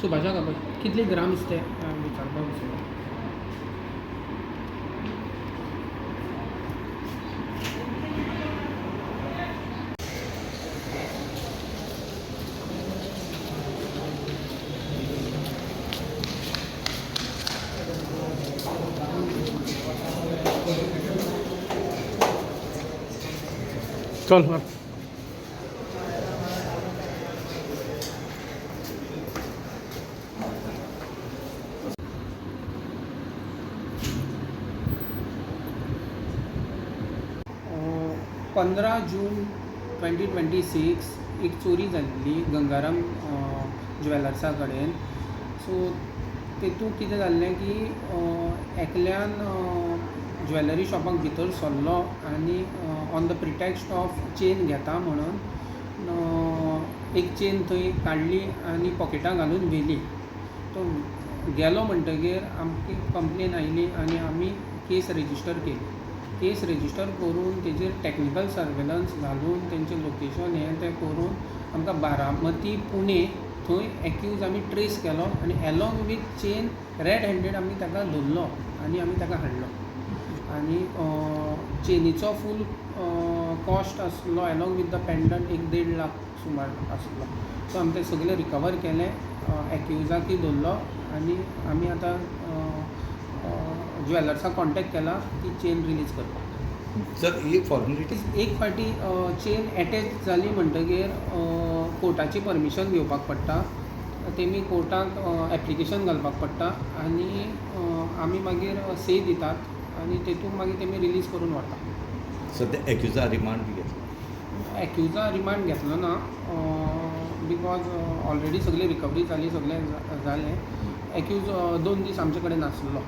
सुभाषा काका कितले ग्राम्स ते विचारपाक वचून. चल 15 जून 2026 एक चोरी जाल्ली गंगाराम ज्वेलर्सा कडेन. सो तेतूंत कितें जाल्लें की एकल्यान ज्वेलरी शॉपाक भितर सरलो आनी on the pretext of chain घेता म्हणून एक चेन थंय काडली आनी पॉकेटां घालून व्हेली. तो गेलो म्हणटगीर आमची कंप्लेन आयली आनी आमी केस रेजिस्टर केली. केस रेजिस्टर करून तेजेर टॅक्निकल सर्वेलन्स घालून तेंचें लोकेशन हें तें करून आमकां बारामती पुणे थंय एक्यूज आमी ट्रेस केलो आनी एलॉंग वीथ चेन रेड हँडेड आमी ताका धरलो आनी आमी ताका हाडलो. आनी चेनीचो फूल कॉस्ट आसलो एलॉंग वीथ द पेंडंट 1.5 लाख सुमार आसलो. सो आमी तें सगळें रिकवर केलें, एक्युजाकूय धरलो आनी आमी आतां ज्वेलर्साक कॉन्टेक्ट केला ती चेन रिलीज करपाक. सर ही फॉर्मेलिटीज एक फावटी चेन एटॅच जाली म्हणटगीर कोर्टाची परमिशन घेवपाक पडटा. तेमी कोर्टाक एप्लिकेशन घालपाक पडटा आनी आमी मागीर से दितात आनी तेतूंत मागीर तेमी रिलीज करून व्हरता. सद्या एक्युजा रिमांड बी घेतला. एक्युजा रिमांड घेतलो ना बिकॉज ऑलरेडी सगळी रिकवरी जाली, सगळें जालें. एक्यूज 2 दीस आमचे कडेन नासलो.